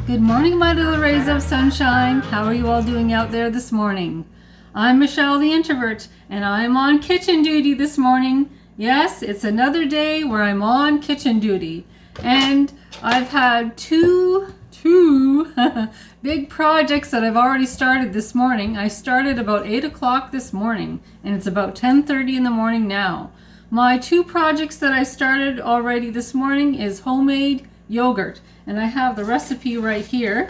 Good morning, my little rays of sunshine. How are you all doing out there this morning? I'm Michelle the Introvert, and I'm on kitchen duty this morning. Yes, it's another day where I'm on kitchen duty. And I've had two big projects that I've already started this morning. I started about 8 o'clock this morning, and it's about 10:30 in the morning now. My two projects that I started already this morning is homemade yogurt, and I have the recipe right here.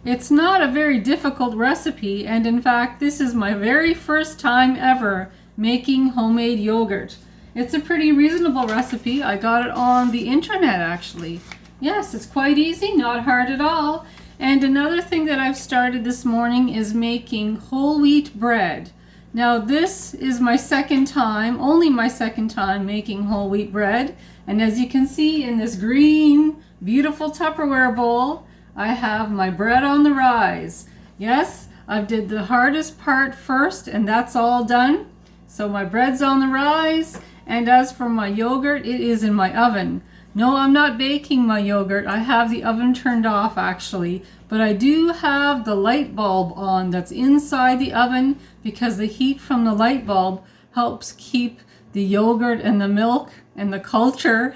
It's not a very difficult recipe, and in fact this is my very first time ever making homemade yogurt. It's a pretty reasonable recipe. I got it on the internet actually. Yes, it's quite easy, not hard at all. And another thing that I've started this morning is making whole wheat bread. Now this is my second time, only my second time making whole wheat bread. And as you can see in this green, beautiful Tupperware bowl, I have my bread on the rise. Yes, I did the hardest part first, and that's all done. So my bread's on the rise, and as for my yogurt, it is in my oven. No, I'm not baking my yogurt. I have the oven turned off actually, but I do have the light bulb on that's inside the oven because the heat from the light bulb helps keep the yogurt and the milk and the culture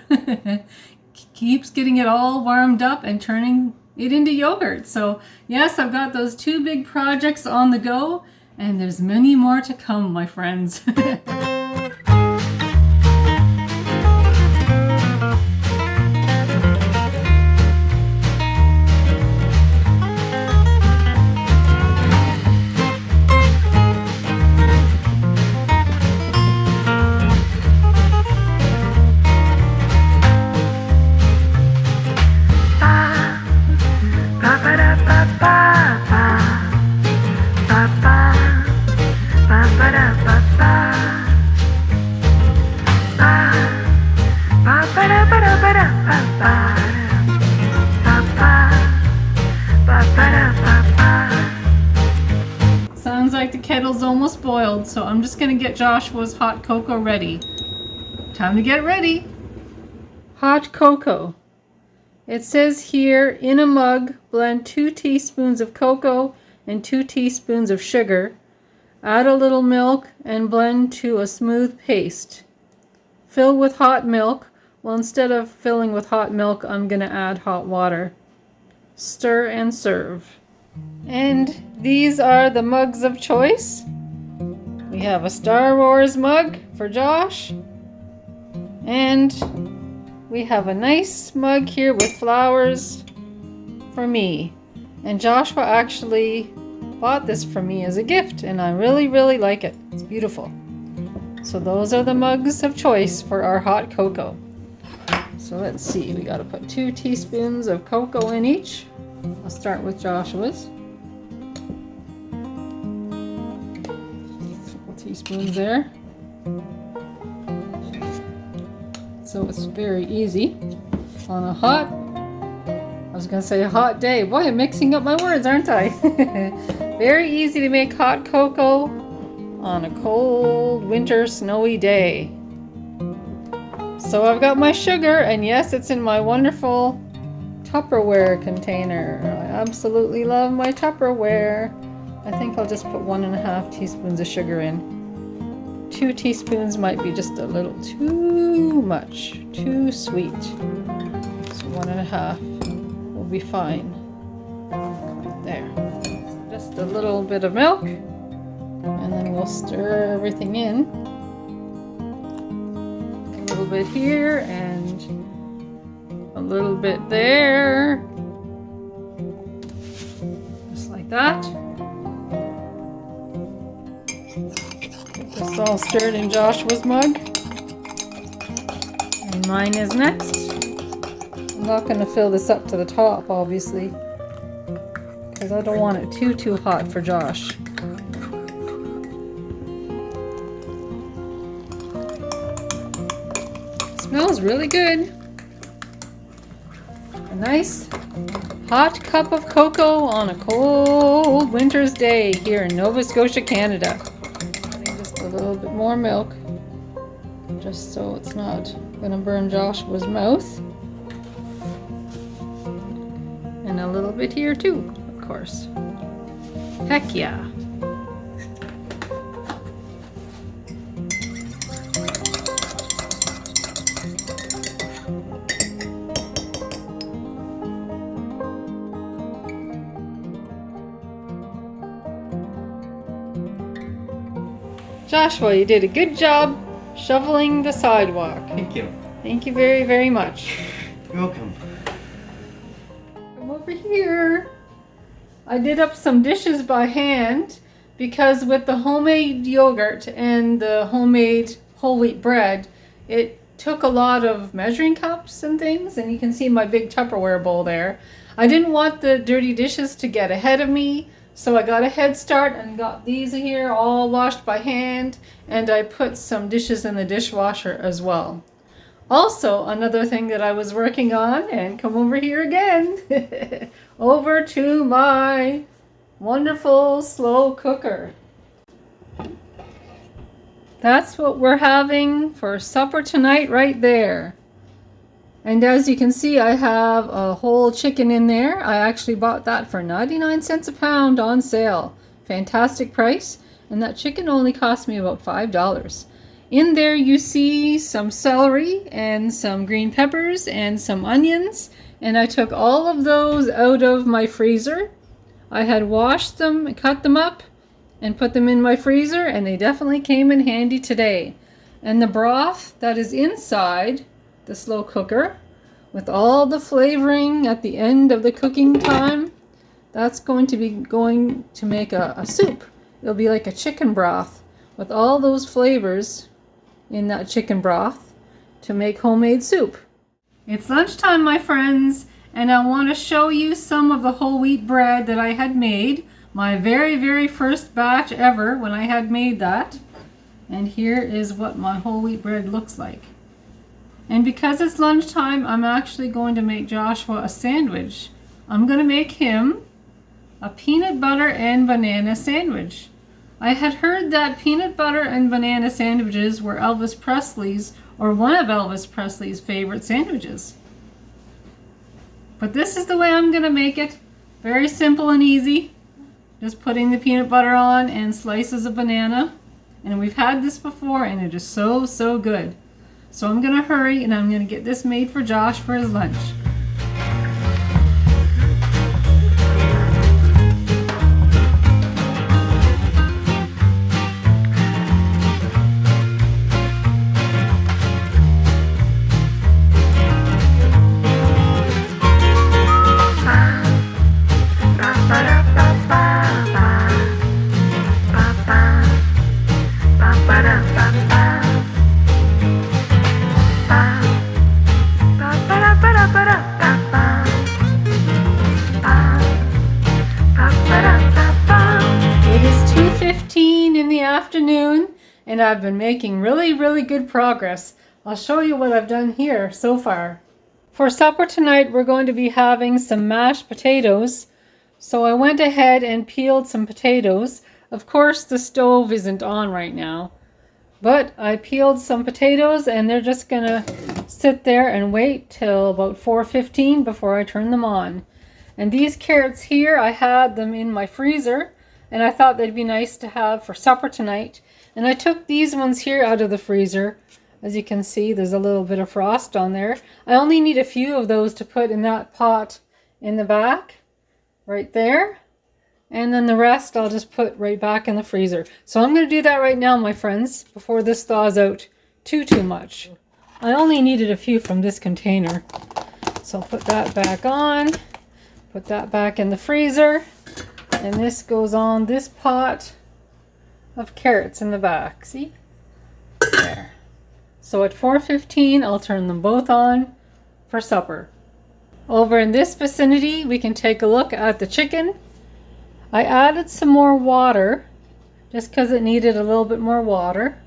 keeps getting it all warmed up and turning it into yogurt. So yes, I've got those two big projects on the go, and there's many more to come, my friends. Sounds like the kettle's almost boiled, so I'm just going to get Joshua's hot cocoa ready. Time to get ready. Hot cocoa. It says here, in a mug, blend 2 teaspoons of cocoa and 2 teaspoons of sugar. Add a little milk and blend to a smooth paste. Fill with hot milk. Well, instead of filling with hot milk, I'm going to add hot water. Stir and serve. And these are the mugs of choice. We have a Star Wars mug for Josh. And we have a nice mug here with flowers for me. And Joshua actually bought this for me as a gift, and I really, really like it. It's beautiful. So those are the mugs of choice for our hot cocoa. So let's see, we got to put 2 teaspoons of cocoa in each. I'll start with Joshua's. teaspoons there. So it's very easy on a hot, I was going to say a hot day. Boy, I'm mixing up my words, aren't I? Very easy to make hot cocoa on a cold winter snowy day. So I've got my sugar, and yes, it's in my wonderful Tupperware container. I absolutely love my Tupperware. I think I'll just put 1.5 teaspoons of sugar in. 2 teaspoons might be just a little too much, too sweet. So 1.5 will be fine. There. Just a little bit of milk, and then we'll stir everything in. A little bit here and a little bit there. Just like that. Get this all stirred in Joshua's mug. And mine is next. I'm not going to fill this up to the top, obviously, because I don't want it too hot for Josh. Smells really good. A nice hot cup of cocoa on a cold winter's day here in Nova Scotia, Canada. Adding just a little bit more milk, just so it's not going to burn Joshua's mouth. And a little bit here too, of course. Heck yeah. Joshua, you did a good job shoveling the sidewalk. Thank you. Thank you very, very much. You're welcome. Come over here. I did up some dishes by hand because with the homemade yogurt and the homemade whole wheat bread, it took a lot of measuring cups and things, and you can see my big Tupperware bowl there. I didn't want the dirty dishes to get ahead of me, so I got a head start and got these here all washed by hand, and I put some dishes in the dishwasher as well. Also, another thing that I was working on, and come over here again, over to my wonderful slow cooker. That's what we're having for supper tonight right there. And as you can see, I have a whole chicken in there. I actually bought that for 99 cents a pound on sale. Fantastic price. And that chicken only cost me about $5. In there you see some celery and some green peppers and some onions. And I took all of those out of my freezer. I had washed them, cut them up, and put them in my freezer, and they definitely came in handy today. And the broth that is inside the slow cooker, with all the flavoring at the end of the cooking time, that's going to make a soup. It'll be like a chicken broth with all those flavors in that chicken broth to make homemade soup. It's lunchtime, my friends, and I want to show you some of the whole wheat bread that I had made. My very, very first batch ever when I had made that. And here is what my whole wheat bread looks like. And because it's lunchtime, I'm actually going to make Joshua a sandwich. I'm going to make him a peanut butter and banana sandwich. I had heard that peanut butter and banana sandwiches were Elvis Presley's, or one of Elvis Presley's favorite sandwiches. But this is the way I'm going to make it. Very simple and easy. Just putting the peanut butter on and slices of banana. And we've had this before, and it is so, so good. So I'm going to hurry, and I'm going to get this made for Josh for his lunch. Ba-da-ba-da-ba-da. afternoon, and I've been making really good progress. I'll show you what I've done here so far. For supper tonight, we're going to be having some mashed potatoes. So I went ahead and peeled some potatoes. Of course, the stove isn't on right now, but I peeled some potatoes and they're just gonna sit there and wait till about 4:15 before I turn them on. And these carrots here, I had them in my freezer and I thought they'd be nice to have for supper tonight. And I took these ones here out of the freezer. As you can see, there's a little bit of frost on there. I only need a few of those to put in that pot in the back, right there. And then the rest I'll just put right back in the freezer. So I'm going to do that right now, my friends, before this thaws out too much. I only needed a few from this container. So I'll put that back on, put that back in the freezer, and this goes on this pot of carrots in the back. See? There. So at 4:15, I'll turn them both on for supper. Over in this vicinity, we can take a look at the chicken. I added some more water just because it needed a little bit more water.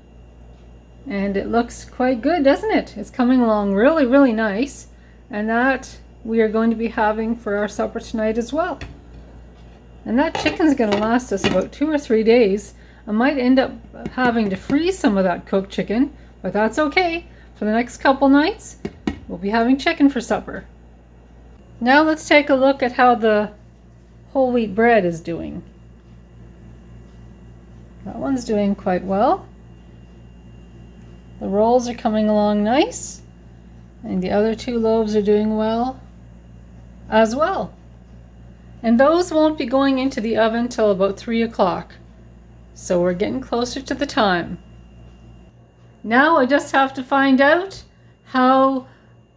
And it looks quite good, doesn't it? It's coming along really nice. And that we are going to be having for our supper tonight as well. And that chicken's going to last us about 2 or 3 days. I might end up having to freeze some of that cooked chicken, but that's okay. For the next couple nights, we'll be having chicken for supper. Now let's take a look at how the whole wheat bread is doing. That one's doing quite well. The rolls are coming along nice, and the other 2 loaves are doing well as well. And those won't be going into the oven till about 3 o'clock. So we're getting closer to the time. Now I just have to find out how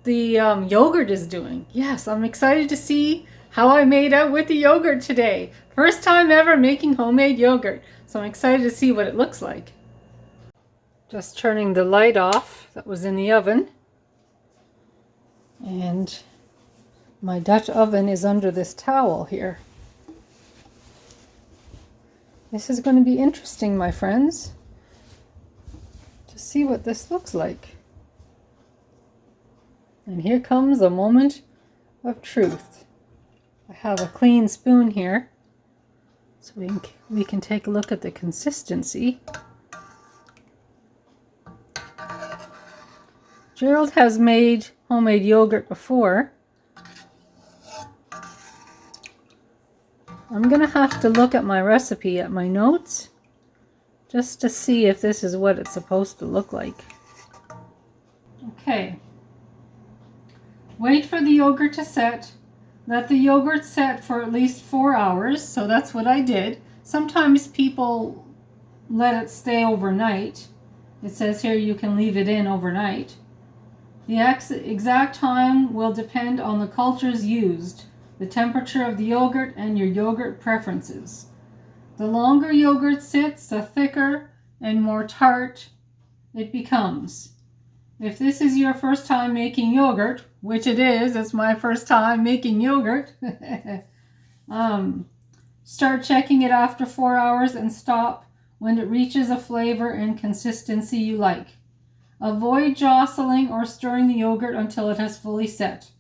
the yogurt is doing. Yes, I'm excited to see how I made out with the yogurt today. First time ever making homemade yogurt. So I'm excited to see what it looks like. Just turning the light off that was in the oven. And my Dutch oven is under this towel here. This is going to be interesting, my friends, to see what this looks like. And here comes a moment of truth. I have a clean spoon here, so we can take a look at the consistency. Gerald has made homemade yogurt before. I'm going to have to look at my recipe at my notes just to see if this is what it's supposed to look like. Okay. Wait for the yogurt to set. Let the yogurt set for at least 4 hours, so that's what I did. Sometimes people let it stay overnight. It says here you can leave it in overnight. The exact time will depend on the cultures used, the temperature of the yogurt, and your yogurt preferences. The longer yogurt sits, the thicker and more tart it becomes. If this is your first time making yogurt, which it is, it's my first time making yogurt, start checking it after 4 hours and stop when it reaches a flavor and consistency you like. Avoid jostling or stirring the yogurt until it has fully set.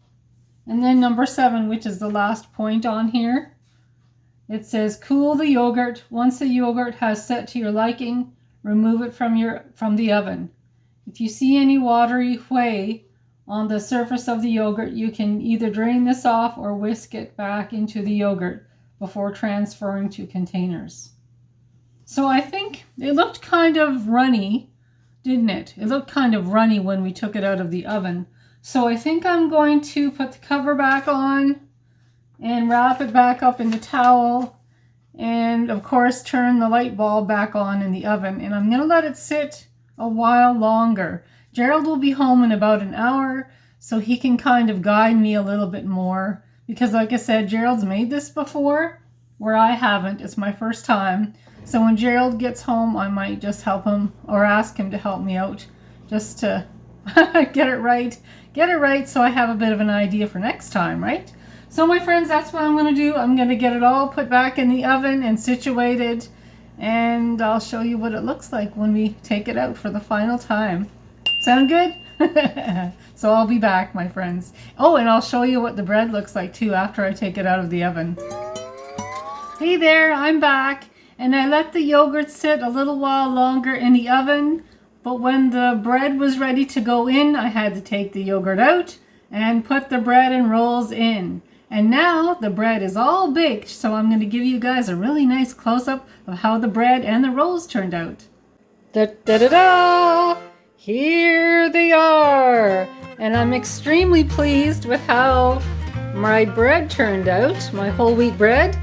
And then number 7, which is the last point on here, it says cool the yogurt. Once the yogurt has set to your liking, remove it from the oven. If you see any watery whey on the surface of the yogurt, you can either drain this off or whisk it back into the yogurt before transferring to containers. So I think it looked kind of runny, didn't it? It looked kind of runny when we took it out of the oven. So I think I'm going to put the cover back on and wrap it back up in the towel, and of course turn the light bulb back on in the oven, and I'm going to let it sit a while longer. Gerald will be home in about an hour, so he can kind of guide me a little bit more, because like I said, Gerald's made this before where I haven't. It's my first time. So when Gerald gets home, I might just help him or ask him to help me out just to get it right so I have a bit of an idea for next time, right? So my friends, that's what I'm going to do. I'm going to get it all put back in the oven and situated, and I'll show you what it looks like when we take it out for the final time. Sound good? So I'll be back, my friends. Oh, and I'll show you what the bread looks like too after I take it out of the oven. Hey there, I'm back, and I let the yogurt sit a little while longer in the oven, but when the bread was ready to go in, I had to take the yogurt out and put the bread and rolls in. And now the bread is all baked, so I'm going to give you guys a really nice close-up of how the bread and the rolls turned out. Da-da-da-da! Here they are! And I'm extremely pleased with how my bread turned out, my whole wheat bread.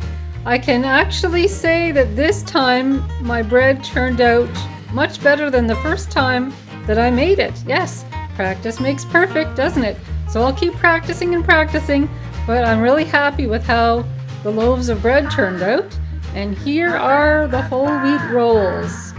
I can actually say that this time my bread turned out much better than the first time that I made it. Yes, practice makes perfect, doesn't it? So I'll keep practicing and practicing, but I'm really happy with how the loaves of bread turned out. And here are the whole wheat rolls.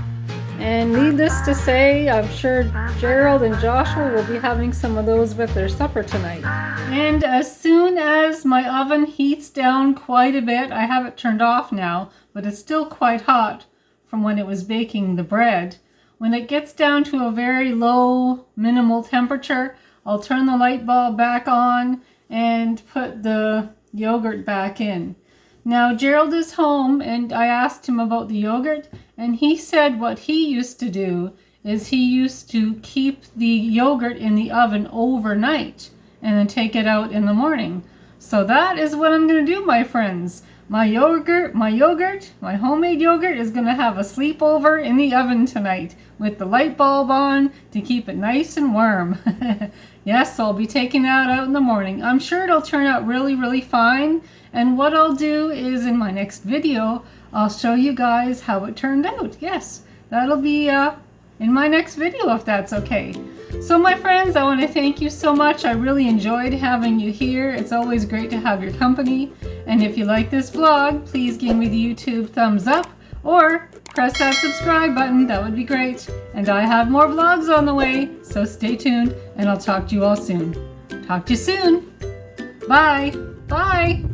And needless to say, I'm sure Gerald and Joshua will be having some of those with their supper tonight. And as soon as my oven heats down quite a bit, I have it turned off now, but it's still quite hot from when it was baking the bread. When it gets down to a very low, minimal temperature, I'll turn the light bulb back on and put the yogurt back in. Now Gerald is home, and I asked him about the yogurt, and he said what he used to do is he used to keep the yogurt in the oven overnight and then take it out in the morning. So that is what I'm going to do, my friends. My homemade yogurt is going to have a sleepover in the oven tonight with the light bulb on to keep it nice and warm. Yes, I'll be taking that out in the morning. I'm sure it'll turn out really, really fine. And what I'll do is in my next video, I'll show you guys how it turned out. Yes, that'll be in my next video if that's okay. So my friends, I want to thank you so much. I really enjoyed having you here. It's always great to have your company. And if you like this vlog, please give me the YouTube thumbs up or press that subscribe button. That would be great. And I have more vlogs on the way, so stay tuned and I'll talk to you all soon. Talk to you soon. Bye. Bye.